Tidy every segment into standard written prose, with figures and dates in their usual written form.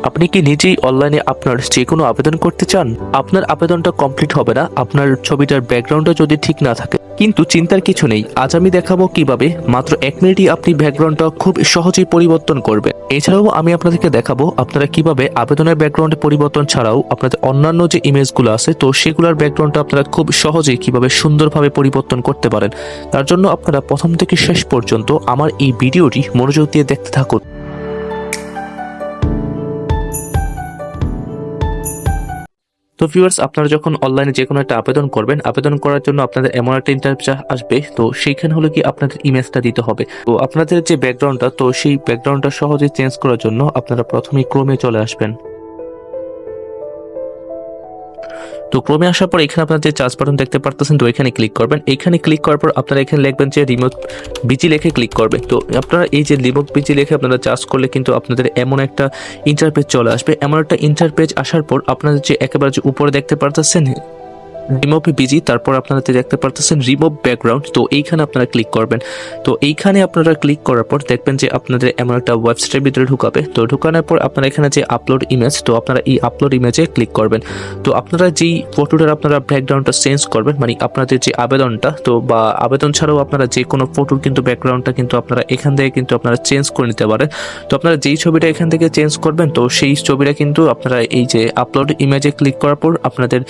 আপনি কি নিজেই অনলাইনে আপনার যে কোনো আবেদন করতে চান? আপনার আবেদনটা কমপ্লিট হবে না আপনার ছবিটার ব্যাকগ্রাউন্ডটা যদি ঠিক না থাকে। কিন্তু চিন্তার কিছু নেই, আজ আমি দেখাবো কিভাবে মাত্র 1 মিনিটই আপনি ব্যাকগ্রাউন্ডটা খুব সহজেই পরিবর্তন করবেন। এছাড়াও আমি আপনাদেরকে দেখাবো আপনারা কিভাবে আবেদনের ব্যাকগ্রাউন্ডে পরিবর্তন ছাড়াও আপনাদের অন্যান্য যে ইমেজগুলো আছে তো সেগুলোর ব্যাকগ্রাউন্ডটা আপনারা খুব সহজেই কিভাবে সুন্দরভাবে পরিবর্তন করতে পারেন। তার জন্য আপনারা প্রথম থেকে শেষ পর্যন্ত আমার এই ভিডিওটি মনোযোগ দিয়ে দেখতে থাকুন। তো ভিউয়ার্স, আপনারা যখন অনলাইনে যে কোনো একটা আবেদন করবেন, আবেদন করার জন্য আপনাদের এমন একটা ইন্টারফেস আসবে, তো সেইখানে হলো কি আপনাদের ইমেজটা দিতে হবে। তো আপনাদের যে ব্যাকগ্রাউন্ডটা, তো সেই ব্যাকগ্রাউন্ডটা সহজে চেঞ্জ করার জন্য আপনারা প্রথমেই ক্রোমে চলে আসবেন। তো ক্রোমে আসার পর এখানে আপনারা যে চার্জ বাটন দেখতে পারতেছেন, তো এখানে ক্লিক করবেন। এখানে ক্লিক করার পর আপনারা এখানে লিখবেন যে রিমুভ বিজি লিখে ক্লিক করবেন। তো আপনারা এই যে রিমুভ বিজি লিখে আপনারা চার্জ করলে কিন্তু আপনাদের এমন একটা ইন্টারপেজ চলে আসবে। এমন একটা ইন্টারপেজ আসার পর আপনাদের যে একেবারে যে উপরে দেখতে পারতেছেন রিমুভ বিজি, তারপর আপনারা দেখতে পারতেছেন রিমুভ ব্যাকগ্রাউন্ড, তো এইখানে আপনারা ক্লিক করবেন। তো এইখানে আপনারা ক্লিক করার পর দেখবেন যে আপনাদের এমন একটা ওয়েবসাইটের ভিতরে ঢুকাবে। তো ঢুকানোর পর আপনারা এখানে যে আপলোড ইমেজ, তো আপনারা এই আপলোড ইমেজে ক্লিক করবেন। তো আপনারা যেই ফটোটার আপনারা ব্যাকগ্রাউন্ডটা চেঞ্জ করবেন, মানে আপনাদের যে আবেদনটা, তো বা আবেদন ছাড়াও আপনারা যে কোনো ফটোর কিন্তু ব্যাকগ্রাউন্ডটা কিন্তু আপনারা এখান থেকে কিন্তু আপনারা চেঞ্জ করে নিতে পারেন। তো আপনারা যেই ছবিটা এখান থেকে চেঞ্জ করবেন, তো সেই ছবিটা কিন্তু আপনারা এই যে আপলোড ইমেজে ক্লিক করার পর আপনাদের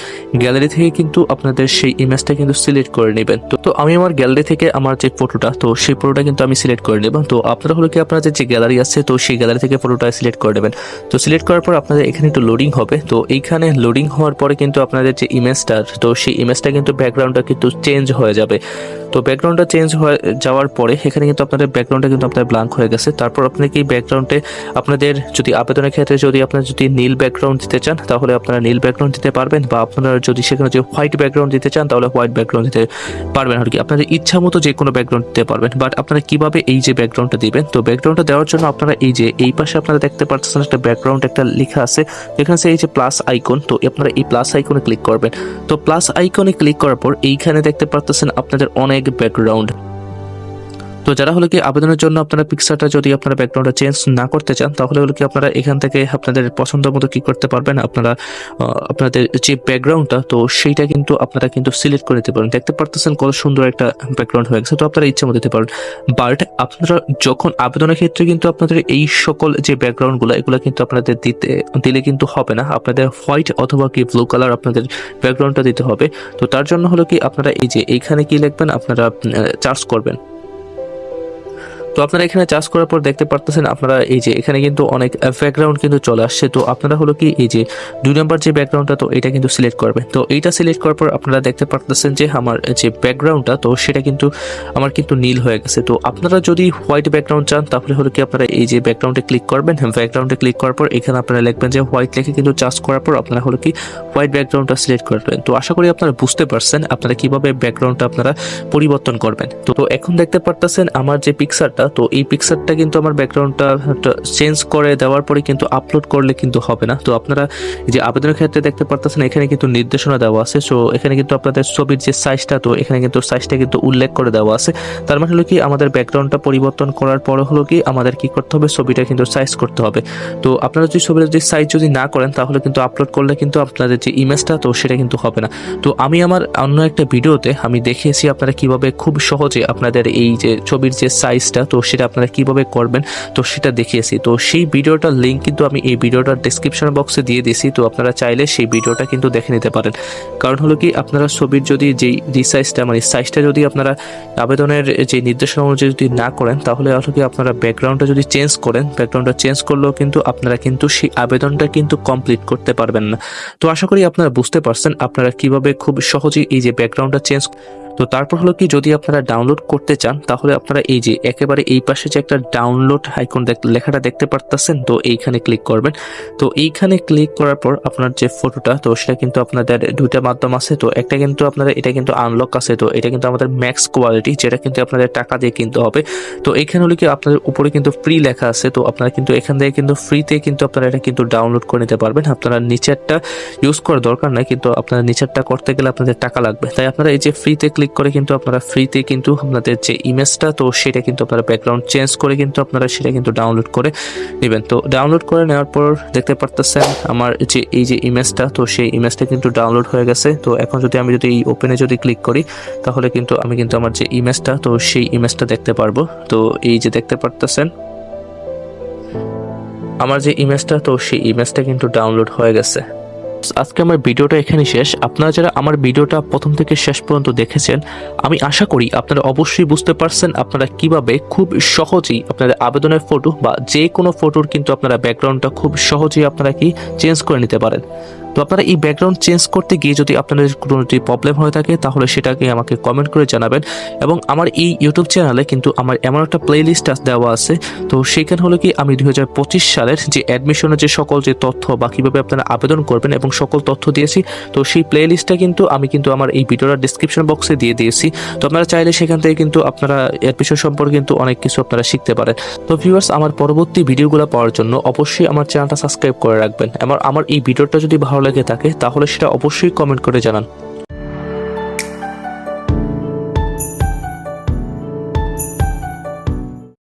গ্যালারি থেকে কিন্তু আপনাদের সেই ইমেজটা কিন্তু সিলেক্ট করে নেবেন। তো আমি আমার গ্যালারি থেকে আমার যে ফটোটা, তো সেই ফটোটা কিন্তু আমি সিলেক্ট করে নেব। তো আপনারা হলো কি আপনাদের যে গ্যালারি আছে, তো সেই গ্যালারি থেকে ফটোটা সিলেক্ট করে নেবেন। তো সিলেক্ট করার পর আপনাদের এখানে একটু লোডিং হবে। তো এইখানে লোডিং হওয়ার পরে কিন্তু আপনাদের যে ইমেজটা, তো সেই ইমেজটা কিন্তু ব্যাকগ্রাউন্ডটা কিন্তু চেঞ্জ হয়ে যাবে। তো ব্যাকগ্রাউন্ডটা চেঞ্জ হয়ে যাওয়ার পরে এখানে কিন্তু আপনাদের ব্যাকগ্রাউন্ডটা কিন্তু আপনাদের ব্ল্যাঙ্ক হয়ে গেছে। তারপর আপনি কি ব্যাকগ্রাউন্ডে আপনাদের যদি আবেদনের ক্ষেত্রে যদি আপনারা যদি নীল ব্যাকগ্রাউন্ড দিতে চান, তাহলে আপনারা নীল ব্যাকগ্রাউন্ড দিতে পারবেন, বা আপনারা যদি সেখানে যে হোয়াইট ব্যাকগ্রাউন্ড দিতে চান তাহলে হোয়াইট ব্যাকগ্রাউন্ড দিতে পারবেন আর কি। আপনাদের ইচ্ছা মতো যে কোনো ব্যাকগ্রাউন্ড দিতে পারবেন। বাট আপনারা কিভাবে এই যে ব্যাকগ্রাউন্ডটা দিবেন, তো ব্যাকগ্রাউন্ডটা দেওয়ার জন্য আপনারা এই যে এই পাশে আপনারা দেখতে পাচ্ছেন একটা ব্যাকগ্রাউন্ড একটা লেখা আছে, এখানে এই যে প্লাস আইকন, তো আপনারা এই প্লাস আইকনে ক্লিক করবেন। তো প্লাস আইকনে ক্লিক করার পর এইখানে দেখতে পাচ্ছেন আপনাদের অনেক ব্যাকগ্রাউন্ড। তো যারা হলো কি আবেদনের জন্য আপনারা পিকচারটা যদি আপনারা ব্যাকগ্রাউন্ডটা চেঞ্জ না করতে চান, তাহলে হলো কি আপনারা এখান থেকে আপনাদের পছন্দ মতো কি করতে পারবেন, আপনারা আপনাদের যে ব্যাকগ্রাউন্ডটা, তো সেইটা কিন্তু আপনারা কিন্তু সিলেক্ট করে দিতে পারেন। দেখতে পারতেছেন কত সুন্দর একটা ব্যাকগ্রাউন্ড হয়ে গেছে। তো আপনারা ইচ্ছা মতো দিতে পারেন। বাট আপনারা যখন আবেদনের ক্ষেত্রে কিন্তু আপনাদের এই সকল যে ব্যাকগ্রাউন্ডগুলো, এগুলো কিন্তু আপনাদের দিলে কিন্তু হবে না। আপনাদের হোয়াইট অথবা কি ব্লু কালার আপনাদের ব্যাকগ্রাউন্ডটা দিতে হবে। তো তার জন্য হলো কি আপনারা এই যে এইখানে কি লিখবেন, আপনারা চার্জ করবেন। তো আপনারা এখানে চার্জ করার পর দেখতে পারতেছেন আপনারা এই যে এখানে কিন্তু অনেক ব্যাকগ্রাউন্ড কিন্তু চলে আসছে। তো আপনারা হলো কি এই যে 2 নম্বর যে ব্যাকগ্রাউন্ডটা, তো এটা কিন্তু সিলেক্ট করবেন। তো এইটা সিলেক্ট করার পর আপনারা দেখতে পারতেছেন যে আমার যে ব্যাকগ্রাউন্ডটা, তো সেটা কিন্তু আমার কিন্তু নীল হয়ে গেছে। তো আপনারা যদি হোয়াইট ব্যাকগ্রাউন্ড চান, তাহলে হলো কি আপনারা এই যে ব্যাকগ্রাউন্ডে ক্লিক করবেন। ব্যাকগ্রাউন্ডে ক্লিক করার পর এখানে আপনারা লিখবেন যে হোয়াইট লিখে কিন্তু চার্জ করার পর আপনারা হলো কি হোয়াইট ব্যাকগ্রাউন্ডটা সিলেক্ট করবেন। তো আশা করি আপনারা বুঝতে পারছেন আপনারা কিভাবে ব্যাকগ্রাউন্ডটা আপনারা পরিবর্তন করবেন। তো এখন দেখতে পারতেছেন আমার যে পিকচারটা, তো এই পিকচারটা কিন্তু আমার ব্যাকগ্রাউন্ডটা চেঞ্জ করে দেওয়ার পরে কিন্তু আপলোড করলে কিন্তু হবে না। তো আপনারা যে আবেদনের ক্ষেত্রে দেখতে পারতেছেন এখানে কিন্তু নির্দেশনা দেওয়া আছে। সো এখানে কিন্তু আপনাদের ছবির যে সাইজটা, তো এখানে কিন্তু সাইজটা কিন্তু উল্লেখ করে দেওয়া আছে। তার মানে হলো কি আমাদের ব্যাকগ্রাউন্ডটা পরিবর্তন করার পরে হলো কি আমাদের কি করতে হবে, ছবিটা কিন্তু সাইজ করতে হবে। তো আপনারা যদি ছবির যদি সাইজ যদি না করেন, তাহলে কিন্তু আপলোড করলে কিন্তু আপনাদের যে ইমেজটা, তো সেটা কিন্তু হবে না। তো আমি আমার অন্য একটা ভিডিওতে আমি দেখিয়েছি আপনারা কিভাবে খুব সহজে আপনাদের এই যে ছবির যে সাইজটা, তো সেটা আপনারা কিভাবে করবেন, তো সেটা দেখিয়েছি। তো সেই ভিডিওটার লিঙ্ক কিন্তু আমি এই ভিডিওটার ডেসক্রিপশন বক্সে দিয়ে দিয়েছি। তো আপনারা চাইলে সেই ভিডিওটা কিন্তু দেখে নিতে পারেন। কারণ হলো কি আপনারা ছবির যদি যেই সাইজটা, মানে সাইজটা যদি আপনারা আবেদনের যে নির্দেশনা অনুযায়ী যদি না করেন, তাহলে হলো কি আপনারা ব্যাকগ্রাউন্ডটা যদি চেঞ্জ করেন, ব্যাকগ্রাউন্ডটা চেঞ্জ করলেও কিন্তু আপনারা কিন্তু সেই আবেদনটা কিন্তু কমপ্লিট করতে পারবেন না। তো আশা করি আপনারা বুঝতে পারছেন আপনারা কিভাবে খুব সহজেই এই যে ব্যাকগ্রাউন্ডটা চেঞ্জ। তো তারপর হলো কি যদি আপনারা ডাউনলোড করতে চান, তাহলে আপনারা এই যে একেবারে এই পাশে যে একটা ডাউনলোড আইকন লেখাটা দেখতে পারতেছেন, তো এইখানে ক্লিক করবেন। তো এইখানে ক্লিক করার পর আপনার যে ফটোটা, তো সেটা কিন্তু আপনাদের দুইটা মাধ্যম আছে। তো একটা কিন্তু আপনাদের এটা কিন্তু আনলক আছে, তো এটা কিন্তু আমাদের ম্যাক্স কোয়ালিটি, যেটা কিন্তু আপনাদের টাকা দিয়ে কিনতে হবে। তো এখানে হলো কি আপনাদের উপরে কিন্তু ফ্রি লেখা আছে। তো আপনারা কিন্তু এখান থেকে কিন্তু ফ্রিতে কিন্তু আপনারা এটা কিন্তু ডাউনলোড করে নিতে পারবেন। আপনারা নিচেরটা ইউজ করার দরকার নাই, কিন্তু আপনারা নিচেরটা করতে গেলে আপনাদের টাকা লাগবে। তাই আপনারা এই যে ফ্রিতে ক্লিক করে কিন্তু আপনারা ফ্রিতে কিন্তু আপনাদের যে ইমেজটা তো সেটা কিন্তু আপনারা ব্যাকগ্রাউন্ড চেঞ্জ করে কিন্তু আপনারা সেটা কিন্তু ডাউনলোড করে নেবেন। তো ডাউনলোড করে নেওয়ার পর দেখতে পারতেছেন আমার যে এই যে ইমেজটা তো সেই ইমেজটা কিন্তু ডাউনলোড হয়ে গেছে। তো এখন যদি আমি এই ওপেনে যদি ক্লিক করি তাহলে কিন্তু আমি কিন্তু আমার যে ইমেজটা তো সেই ইমেজটা দেখতে পারবো। তো এই যে দেখতে পারতেছেন আমার যে ইমেজটা তো সেই ইমেজটা কিন্তু ডাউনলোড হয়ে গেছে। আজকে আমার ভিডিওটা এখানে শেষ। আপনারা যারা আমার ভিডিওটা প্রথম থেকে শেষ পর্যন্ত দেখেছেন আমি আশা করি আপনারা অবশ্যই বুঝতে পারছেন আপনারা কিভাবে খুব সহজেই আপনাদের আবেদনের ফটো বা যে কোনো ফটোর কিন্তু আপনারা ব্যাকগ্রাউন্ডটা খুব সহজেই আপনারা কি চেঞ্জ করে নিতে পারেন। তো আপনারা এই ব্যাকগ্রাউন্ড চেঞ্জ করতে গিয়ে যদি আপনাদের কোনো প্রবলেম হয়ে থাকে তাহলে সেটাকে আমাকে কমেন্ট করে জানাবেন। এবং আমার এই ইউটিউব চ্যানেলে কিন্তু আমার এমন একটা প্লে লিস্ট দেওয়া আছে। তো সেইখানে হলো কি আমি 2025 সালের যে অ্যাডমিশনের যে সকল যে তথ্য বা কীভাবে আপনারা আবেদন করবেন এবং সকল তথ্য দিয়েছি। তো সেই প্লে লিস্টটা কিন্তু আমি কিন্তু আমার এই ভিডিওর ডিসক্রিপশন বক্সে দিয়ে দিয়েছি। তো আপনারা চাইলে সেখান থেকে কিন্তু আপনারা অ্যাডমিশন সম্পর্কে কিন্তু অনেক কিছু আপনারা শিখতে পারেন। তো ভিউয়ার্স আমার পরবর্তী ভিডিওগুলো পাওয়ার জন্য অবশ্যই আমার চ্যানেলটা সাবস্ক্রাইব করে রাখবেন। আমার এই ভিডিওটা যদি ভালো লেগে থাকে তাহলে সেটা অবশ্যই কমেন্ট করে জানান।